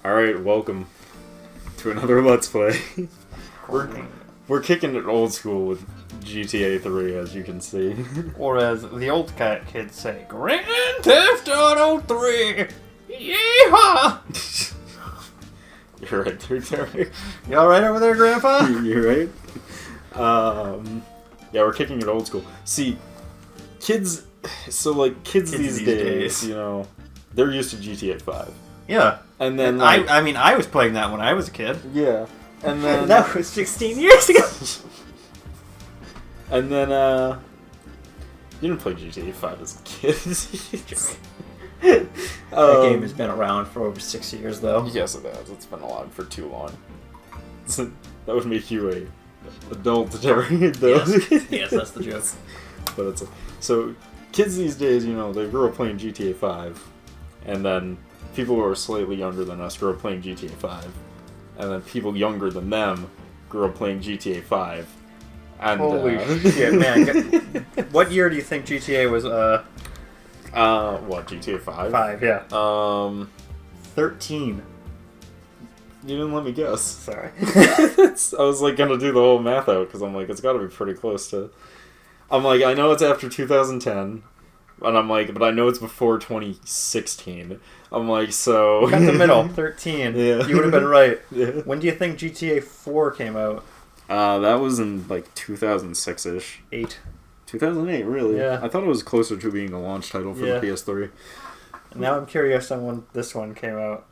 Alright, welcome to another Let's Play. We're kicking it old school with GTA 3, as you can see. Or as the old kids say, Grand Theft Auto 3! Yeehaw! You're right there, Terry. You alright over there, Grandpa? You're right. Yeah, we're kicking it old school. See, kids these days, you know, they're used to GTA 5. Yeah. And then, I was playing that when I was a kid. Yeah. And then... That was 16 years ago! And then, you didn't play GTA 5 as a kid. That game has been around for over 6 years, though. Yes, it has. It's been around for too long. That would make you a adult, Terry. Yes, that's the joke. But it's so kids these days, you know, they grew up playing GTA 5, and then people who are slightly younger than us grew up playing GTA 5, and then people younger than them grew up playing GTA 5. And, holy shit, man! What year do you think GTA was? What, GTA 5? 5, yeah. 13. You didn't let me guess. Sorry. I was like gonna do the whole math out because I'm like, it's got to be pretty close to. I'm like, I know it's after 2010, and I'm like, but I know it's before 2016. I'm like, so. Cut the middle, 13. Yeah. You would have been right. Yeah. When do you think GTA 4 came out? That was in like 2006-ish. 8. 2008, really? Yeah. I thought it was closer to being a launch title for the PS3. Now I'm curious on when this one came out.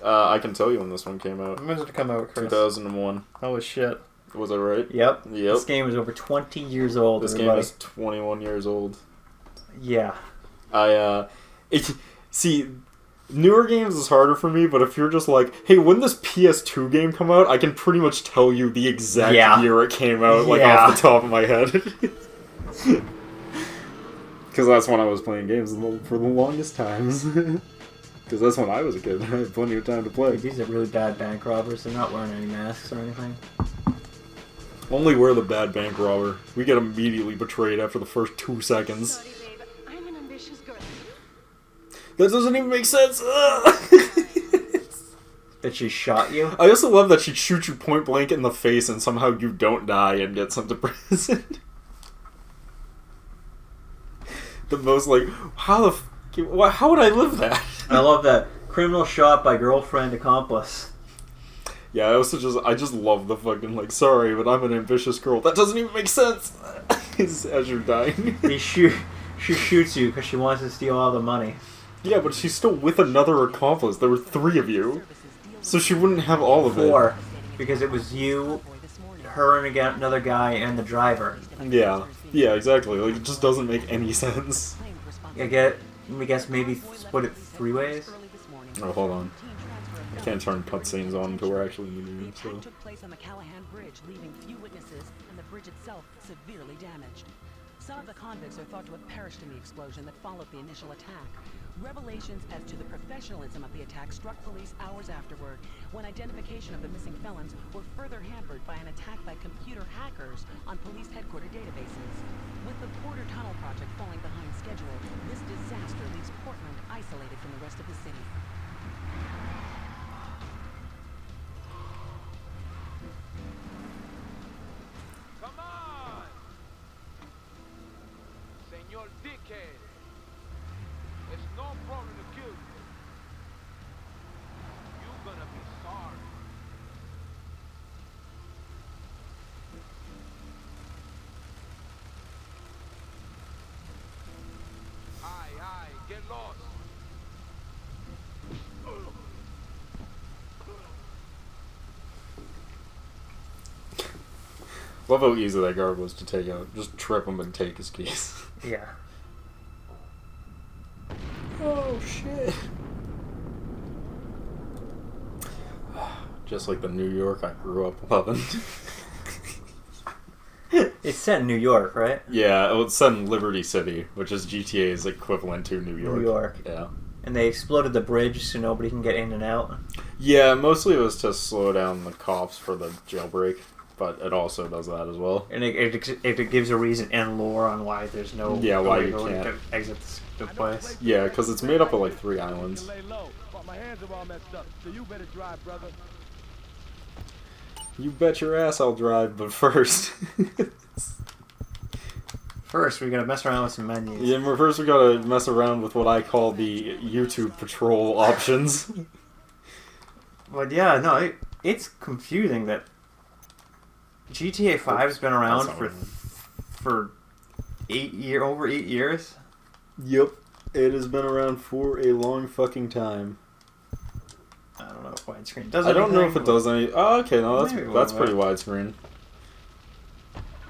I can tell you when this one came out. When did it come out, Chris? 2001. Holy shit. Was I right? Yep. Yep. This game is over 20 years old. This game is 21 years old. Yeah. See, newer games is harder for me, but if you're just like, hey, when this PS2 game come out, I can pretty much tell you the exact year it came out, like off the top of my head. Because that's when I was playing games for the longest times. Because that's when I was a kid. I had plenty of time to play. These are really bad bank robbers. They're not wearing any masks or anything. Only we're the bad bank robber. We get immediately betrayed after the first 2 seconds. Sorry, babe. I'm an ambitious girl. That doesn't even make sense. That she shot you? I also love that she shoots you point blank in the face and somehow you don't die and get sent to prison. The most like, how would I live that? I love that. Criminal shot by girlfriend accomplice. Yeah, I just love the fucking like, sorry, but I'm an ambitious girl. That doesn't even make sense. As you're dying. She shoots you because she wants to steal all the money. Yeah, but she's still with another accomplice. There were 3 of you. So she wouldn't have all of it. 4. Because it was you, her, and another guy, and the driver. Yeah. Yeah, exactly. Like, it just doesn't make any sense. I guess maybe split it 3 ways? Oh, hold on. I can't turn cutscenes on until we're actually in the game, so... took place on the Callahan Bridge, leaving few witnesses and the bridge itself severely damaged. Some of the convicts are thought to have perished in the explosion that followed the initial attack. Revelations as to the professionalism of the attack struck police hours afterward, when identification of the missing felons were further hampered by an attack by computer hackers on police headquarters databases. With the Porter Tunnel project falling behind schedule, this disaster leaves Portland isolated from the rest of the city. Come on! Senor Dickhead! It's no problem to kill you. You're gonna be sorry. Aye, get lost. Love how easy that guard was to take out. Just trip him and take his keys. Yeah. Oh, shit. Just like the New York I grew up loving. It's set in New York, right? Yeah, it's set in Liberty City, which is GTA's equivalent to New York. New York. Yeah. And they exploded the bridge so nobody can get in and out. Yeah, mostly it was to slow down the cops for the jailbreak. but it also does that as well. And it gives a reason and lore on why there's no why you ability can't to exit the place. Yeah, because it's made up of like 3 islands. My hands are all messed up, so you better drive, brother. You bet your ass I'll drive, but first. First, we gotta mess around with some menus. Yeah, first we gotta mess around with what I call the YouTube patrol options. But yeah, no, it's confusing that GTA 5's been around for over 8 years. Yep, it has been around for a long fucking time. I don't know if widescreen does I don't know if anything, it does any. Oh, okay, no, Maybe a that's little pretty widescreen.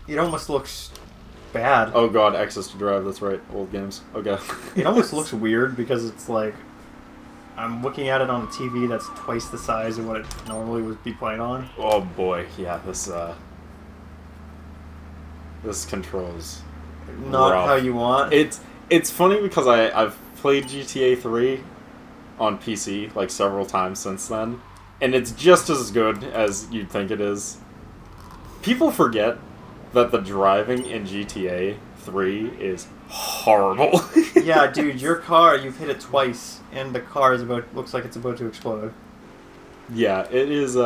It almost looks bad. Oh god, access to drive. That's right, old games. Okay. It almost looks weird because it's like I'm looking at it on a TV that's twice the size of what it normally would be playing on. Oh boy, yeah, this controls Not rough. how you want. It's funny because I've played GTA 3 on PC like several times since then, and it's just as good as you'd think it is. People forget that the driving in GTA 3 is horrible. Yeah, dude, your car, you've hit it twice, and the car looks like it's about to explode. Yeah, it is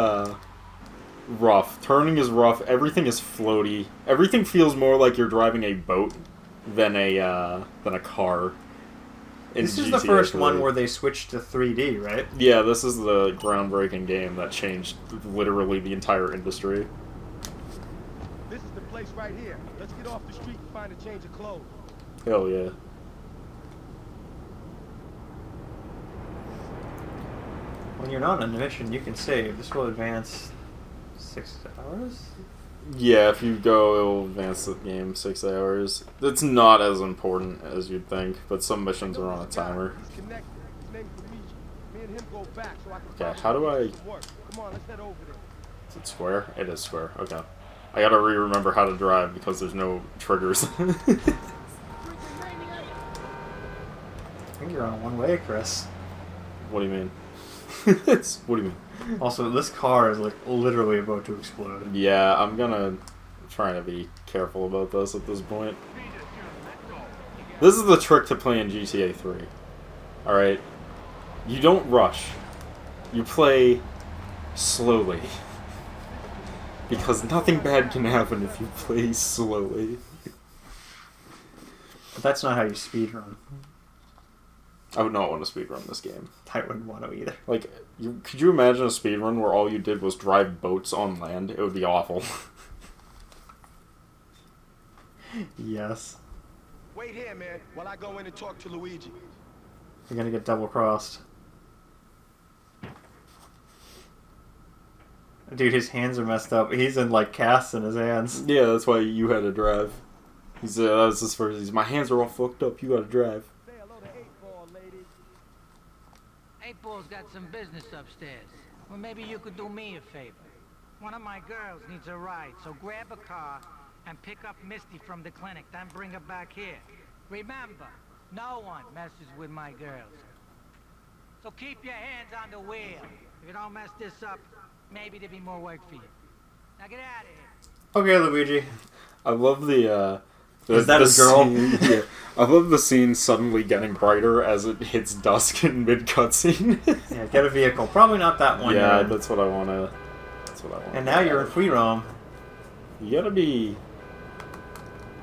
rough. Turning is rough. Everything is floaty. Everything feels more like you're driving a boat than a car. This is the GTA first 3. one where they switched to 3D, right? Yeah, this is the groundbreaking game that changed literally the entire industry. This is the place right here. Let's get off the street and find a change of clothes. Hell yeah. When you're not on a mission, you can save. This will advance 6 hours? Yeah, if you go, it will advance the game 6 hours. It's not as important as you'd think, but some missions are on a timer. He's connected. His name's Luigi. Me and him go back so I can Okay, find how do I... some work. Come on, let's head over there. Is it square? It is square, okay. I gotta remember how to drive because there's no triggers. I think you're on one way, Chris. What do you mean? What do you mean? Also, this car is like literally about to explode. Yeah, I'm trying to be careful about this at this point. This is the trick to playing GTA 3. Alright? You don't rush. You play slowly. Because nothing bad can happen if you play slowly. But that's not how you speedrun. I would not want to speedrun this game. I wouldn't want to either. Like, could you imagine a speedrun where all you did was drive boats on land? It would be awful. Yes. Wait here, man, while I go in and talk to Luigi. You're gonna get double crossed. Dude, his hands are messed up. He's in like casts in his hands. Yeah, that's why you had to drive. That was his first. My hands are all fucked up. You gotta drive. Say hello to 8-Ball, lady. 8-Ball's got some business upstairs. Well, maybe you could do me a favor. One of my girls needs a ride, so grab a car and pick up Misty from the clinic, then bring her back here. Remember, no one messes with my girls. So keep your hands on the wheel. If you don't mess this up, maybe there'll be more work for you. Now get out of here. Okay, Luigi. I love the Is that his girl? Scene, yeah. I love the scene suddenly getting brighter as it hits dusk in mid cutscene. Yeah, get a vehicle. Probably not that one. Yeah, you're in. that's what I wanna. And now you're in free roam. You gotta be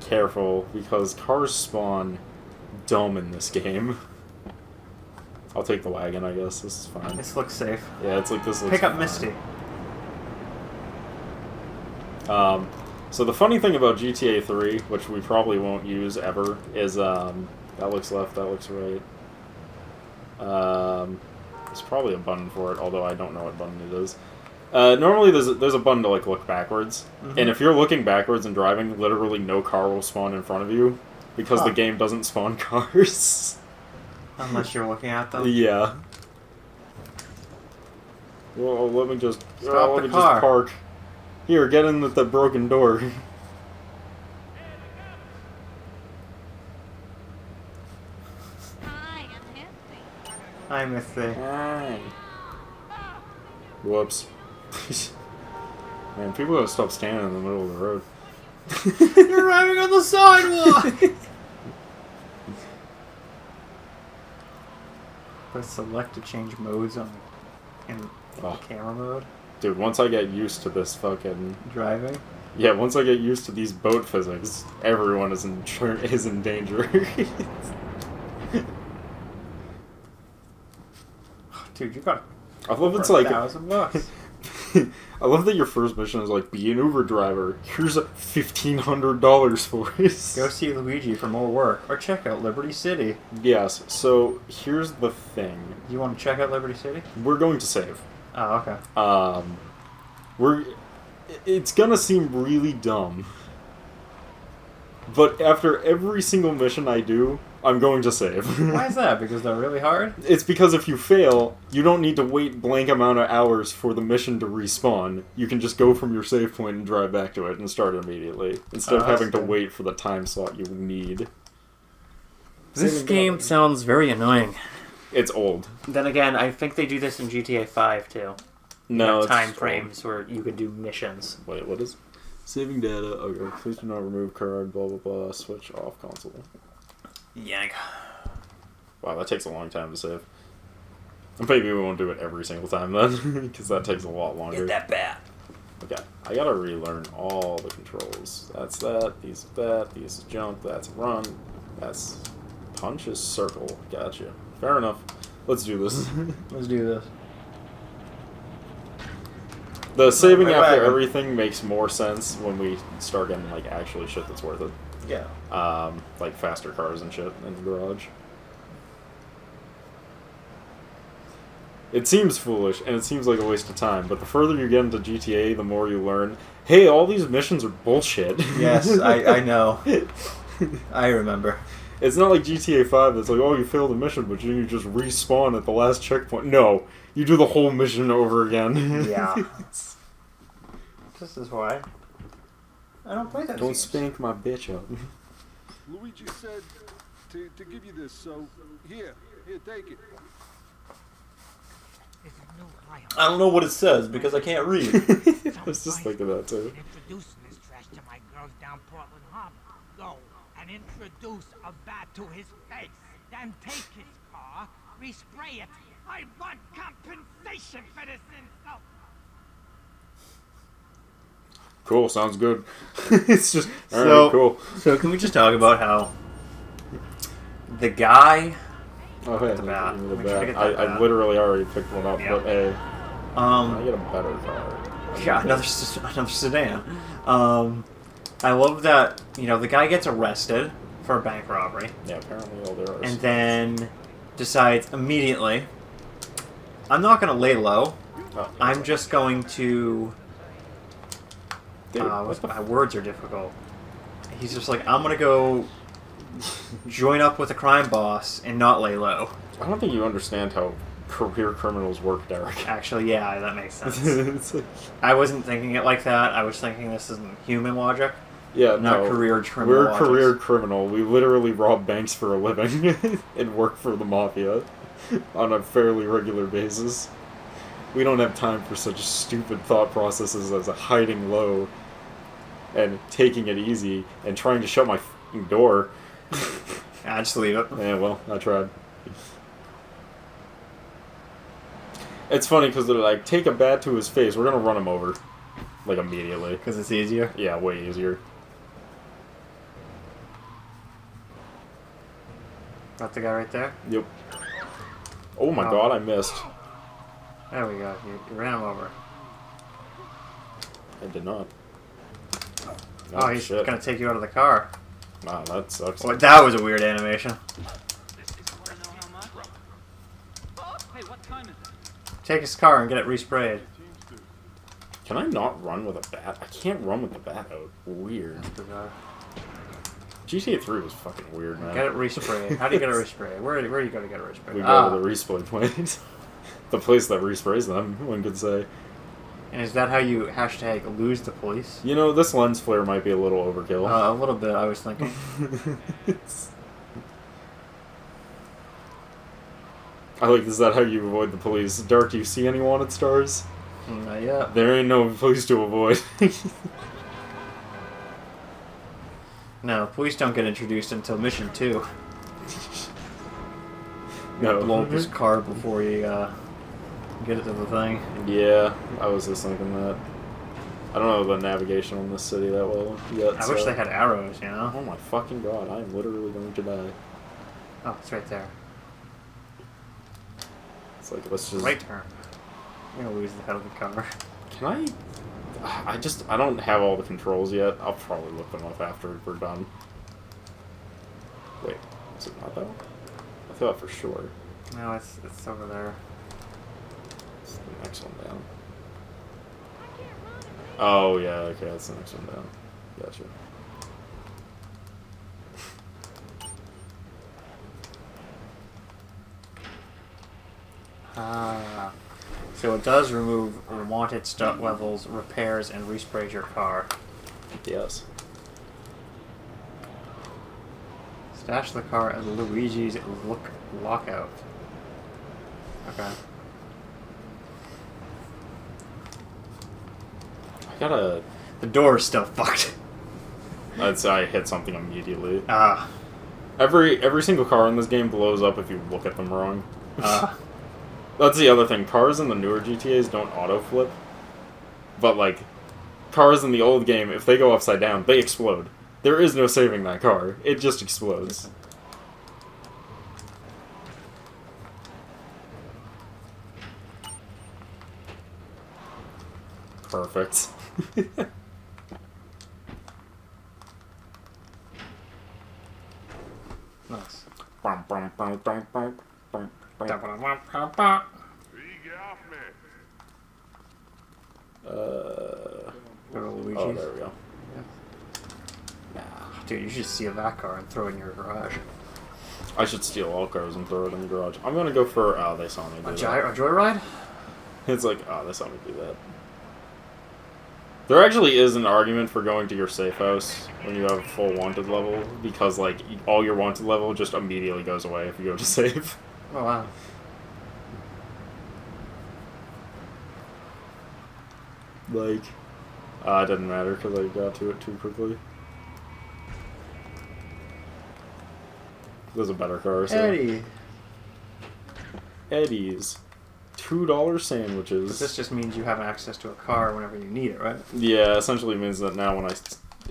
careful because cars spawn dumb in this game. I'll take the wagon, I guess. This is fine. This looks safe. Yeah, it's like this looks Pick up fine. Misty. So the funny thing about GTA 3, which we probably won't use ever, is that looks left, that looks right. There's probably a button for it, although I don't know what button it is. Normally there's a button to like look backwards, and if you're looking backwards and driving, literally no car will spawn in front of you because the game doesn't spawn cars. Unless you're looking at them. Yeah. Well, let me just Stop let the me car. just park. Here, get in with the broken door. Hi, I'm Misty. Hi, Misty. Hi. Whoops. Man, people gotta stop standing in the middle of the road. You're driving on the sidewalk! Press select to change modes in Oh. camera mode. Dude, once I get used to this fucking... Driving. Yeah, once I get used to these boat physics, everyone is in danger. Dude, you got I love it's for like... $1,000. I love that your first mission is like, be an Uber driver. Here's $1,500 for it. Go see Luigi for more work, or check out Liberty City. Yes, so here's the thing. You want to check out Liberty City? We're going to save. Oh, okay. It's gonna seem really dumb, but after every single mission I do, I'm going to save. Why is that? Because they're really hard? It's because if you fail, you don't need to wait blank amount of hours for the mission to respawn. You can just go from your save point and drive back to it and start immediately, instead of having to good. wait for the time slot you need. This Saving game data. sounds very annoying. It's old. Then again, I think they do this in GTA 5 too. No, it's time old. frames where you can do missions. Wait, what is... Saving data, okay, please do not remove card, blah blah blah, switch off console. Yank. Wow, that takes a long time to save. Maybe we won't do it every single time then, because that takes a lot longer. Get that bat. Okay, I gotta relearn all the controls. That's that, these is jump, that's run, that's punch is circle. Gotcha. Fair enough. Let's do this. Let's do this. The saving my after wagon. everything makes more sense when we start getting like actually shit that's worth it. Yeah. Like faster cars and shit in the garage. It seems foolish, and it seems like a waste of time, but the further you get into GTA, the more you learn, hey, all these missions are bullshit. Yes, I know. I remember. It's not like GTA 5 that's like, oh, you failed a mission, but you just respawn at the last checkpoint. No, you do the whole mission over again. Yeah. This is why I don't play that. Don't spank my bitch up. Luigi said to give you this, so here, take it. This is new high I don't know what it says because I can't read. I was just thinking that too. Introducing this trash to my girls down Portland Harbor. Go and introduce a bat to his face. Then take his car, respray it. I want compensation for this insult. Cool, sounds good. It's just, alright, So- cool. So can we just talk about how the guy, Oh, hey, the bat. give me Let the me try to bat. get that I bat. literally already picked one up, Yeah. but hey, I get a better car. yeah, another sedan. I love that, you know, the guy gets arrested for a bank robbery Yeah, apparently all there is. and then decides immediately, I'm not going to lay low. Oh, I'm just going to... dude, my words are difficult. He's just like, I'm going to go join up with a crime boss and not lay low. I don't think you understand how career criminals work, Derek. Actually, yeah, that makes sense. It's like- I wasn't thinking it like that. I was thinking this isn't human logic. yeah, Not no. career criminal We're logics. career criminal. We literally rob banks for a living and work for the mafia on a fairly regular basis. We don't have time for such stupid thought processes as hiding low and taking it easy and trying to shut my f***ing door. Yeah, just leave it. Yeah, well, I tried. It's funny because they're like, take a bat to his face. We're gonna run him over, like immediately. Because it's easier. Yeah, way easier. Got the guy right there. Yep. Oh my Oh. god, I missed. There we go. You ran him over. I did not. Oh, he's shit. gonna take you out of the car. Wow, that sucks. Well, that was a weird animation. Hey, what time is it? Take his car and get it resprayed. Can I not run with a bat? I can't run with the bat out. Weird. GTA 3 was fucking weird, man. Get it resprayed. How do you get it resprayed? Where do you go to get it resprayed? We go to the respray point. The place that resprays them, one could say. And is that how you hashtag lose the police? You know, this lens flare might be a little overkill. A little bit, I was thinking. I like, is that how you avoid the police? Dark, do you see any wanted stars? Not yet. There ain't no police to avoid. No, police don't get introduced until mission 2. No. blow up his car before you get it to the thing. Yeah, I was just thinking that. I don't know the navigation on this city that well yet. I wish they had arrows, you know? Oh my fucking god, I am literally going to die. Oh, it's right there. It's like, let's just... Right turn. I'm gonna lose the head of the car. Can I don't have all the controls yet. I'll probably look them up after we're done. Wait, is it not that one? I thought for sure. No, it's over there. It's the next one down. Oh, yeah, okay, that's the next one down. Gotcha. Ah. So it does remove wanted stuff levels, repairs, and resprays your car. Yes. Stash the car at Luigi's lockout. Okay. I gotta... The door is still fucked. I'd say I hit something immediately. Ah. Every single car in this game blows up if you look at them wrong. Ah. That's the other thing. Cars in the newer GTAs don't auto-flip. But, like, cars in the old game, if they go upside down, they explode. There is no saving that car. It just explodes. Perfect. Nice. Bum, bum, bum, bum, bum, bum, bum. You get off me. Go to Luigi's. Oh, there we go. Nah. Dude, you should steal that car and throw it in your garage. I should steal all cars and throw it in the garage. I'm gonna go for... Oh, they saw me do A that. joyride? It's like, oh, they saw me do that. There actually is an argument for going to your safe house when you have a full wanted level, because, like, all your wanted level just immediately goes away if you go to save. Oh, wow. Like, it didn't matter because I got to it too quickly. There's a better car, so... Eddie! Eddie's. $2 sandwiches. But this just means you have access to a car whenever you need it, right? Yeah, essentially means that now when I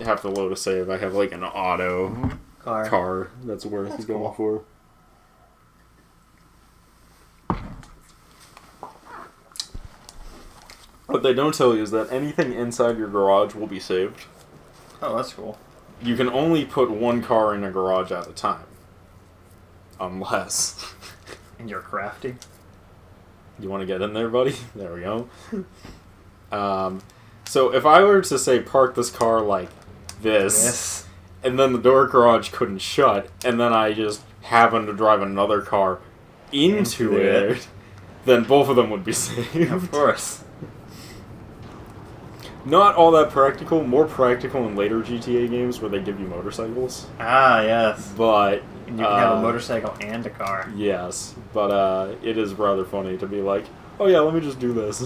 have to load a save, I have like an auto car that's worth That's going cool. for. What they don't tell you is that anything inside your garage will be saved. Oh, that's cool. You can only put one car in a garage at a time. Unless... And you're crafty. You want to get in there, buddy? There we go. So if I were to say park this car like this, and then the door garage couldn't shut, and then I just happened to drive another car into it, then both of them would be saved. Of course. Not all that practical, more practical in later GTA games where they give you motorcycles. Ah, yes. But... And you can have a motorcycle and a car. Yes, but it is rather funny to be like, oh yeah, let me just do this.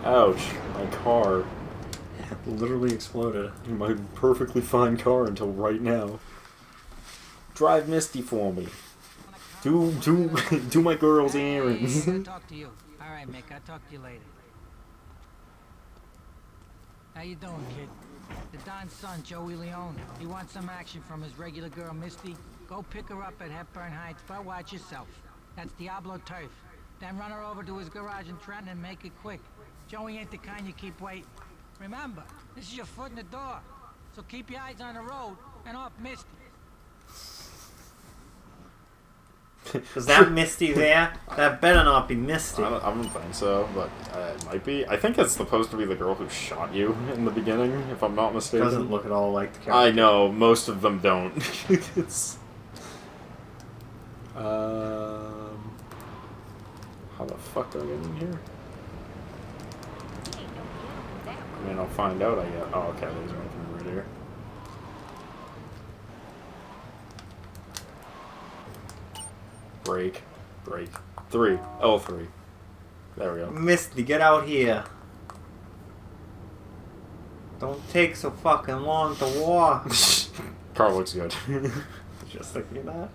Ouch, my car. Literally exploded. My perfectly fine car until right now. Drive Misty for me. Do my girl's errands. Hey, gotta talk to you. All right, Mick, I'll talk to you later. How you doing, kid? The Don's son, Joey Leone. He wants some action from his regular girl, Misty. Go pick her up at Hepburn Heights, but watch yourself. That's Diablo Turf. Then run her over to his garage in Trenton and make it quick. Joey ain't the kind you keep waiting. Remember, this is your foot in the door. So keep your eyes on the road and off Misty. Is that Misty there? That better not be Misty. I don't think so, but it might be. I think it's supposed to be the girl who shot you in the beginning, if I'm not mistaken. Doesn't look at all like the character. I know, most of them don't. It's... How the fuck do I get in here? I mean, I'll find out, I guess. Oh, okay, there's one from right here. Break. 3. L3. There we go. Misty, get out here. Don't take so fucking long to walk. Car looks good. Just thinking that.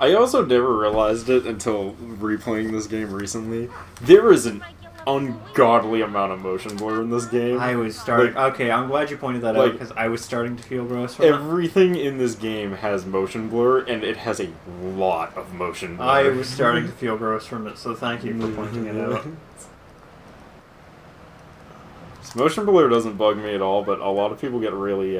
I also never realized it until replaying this game recently. There is an ungodly amount of motion blur in this game. I was starting. Okay, I'm glad you pointed that out like, because I was starting to feel gross. From it. Everything in this game has motion blur, and it has a lot of motion blur. I was starting to feel gross from it, so thank you for pointing it out. Motion blur doesn't bug me at all, but a lot of people get really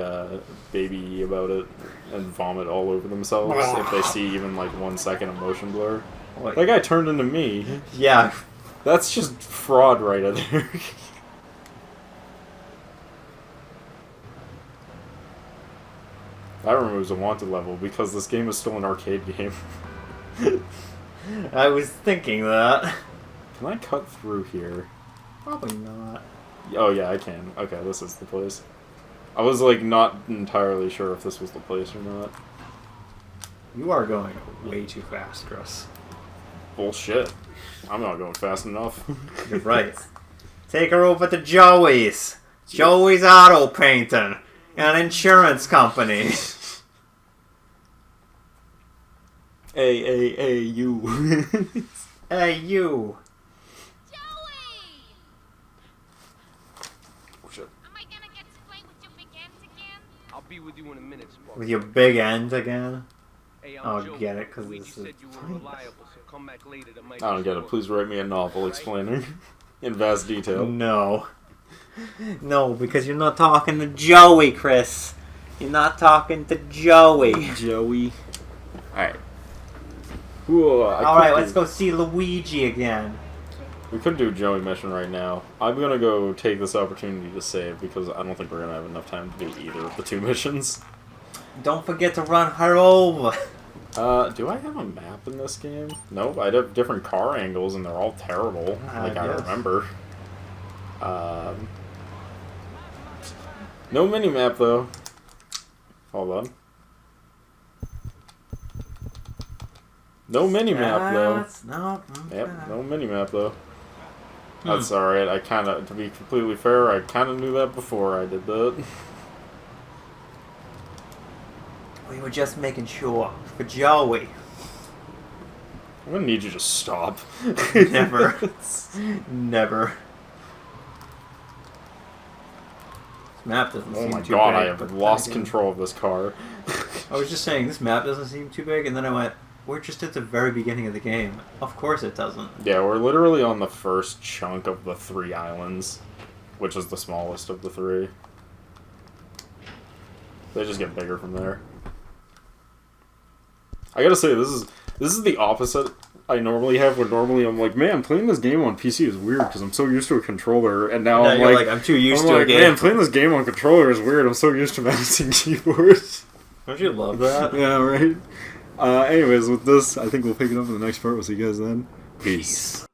baby about it and vomit all over themselves if they see even like 1 second of motion blur. Like, That guy turned into me. yeah. That's just fraud right there. That removes a wanted level because this game is still an arcade game. I was thinking that. Can I cut through here? Probably not. Oh yeah, I can. Okay, this is the place. I was like not entirely sure if this was the place or not. You are going way too fast, Chris. Bullshit. I'm not going fast enough. You're right. Take her over to Joey's. Joey's Auto Painting. An insurance company. A-A-A-U. Hey, you. Am I gonna get to play with your big ends again? I'll be with you in a minute, Sparky. With your big end again? Hey, Oh, I'm Joe. get it, 'cause Luigi this is said you were reliable, so come back later to make I don't get it. Please write me a novel explaining in vast detail. No. No, because you're not talking to Joey, Chris. You're not talking to Joey. Joey. Alright. Alright, let's go see Luigi again. We could do Joey mission right now. I'm gonna go take this opportunity to save because I don't think we're gonna have enough time to do either of the two missions. Don't forget to run her over. Do I have a map in this game? Nope, I have different car angles and they're all terrible. Like I yes. remember. No mini-map though. Hold on. No mini-map though. No. Yep, no mini-map though. That's alright, I kinda, to be completely fair, I kinda knew that before I did that. We were just making sure. For Joey. I'm gonna need you to stop. Never. Never. This map doesn't Oh seem my too god, big. I have but lost then again- control of this car. I was just saying, this map doesn't seem too big, and then I went, we're just at the very beginning of the game. Of course it doesn't. Yeah, we're literally on the first chunk of the 3 islands, which is the smallest of the 3. They just get bigger from there. I gotta say, this is the opposite I normally have, when normally I'm like, man, playing this game on PC is weird because I'm so used to a controller, and now I'm you're like, I'm too used I'm to like, a game. man, playing this game on controller is weird, I'm so used to mouse and keyboard. Don't you love that? Yeah, right? Anyways, with this, I think we'll pick it up in the next part. We'll see you guys then. Peace.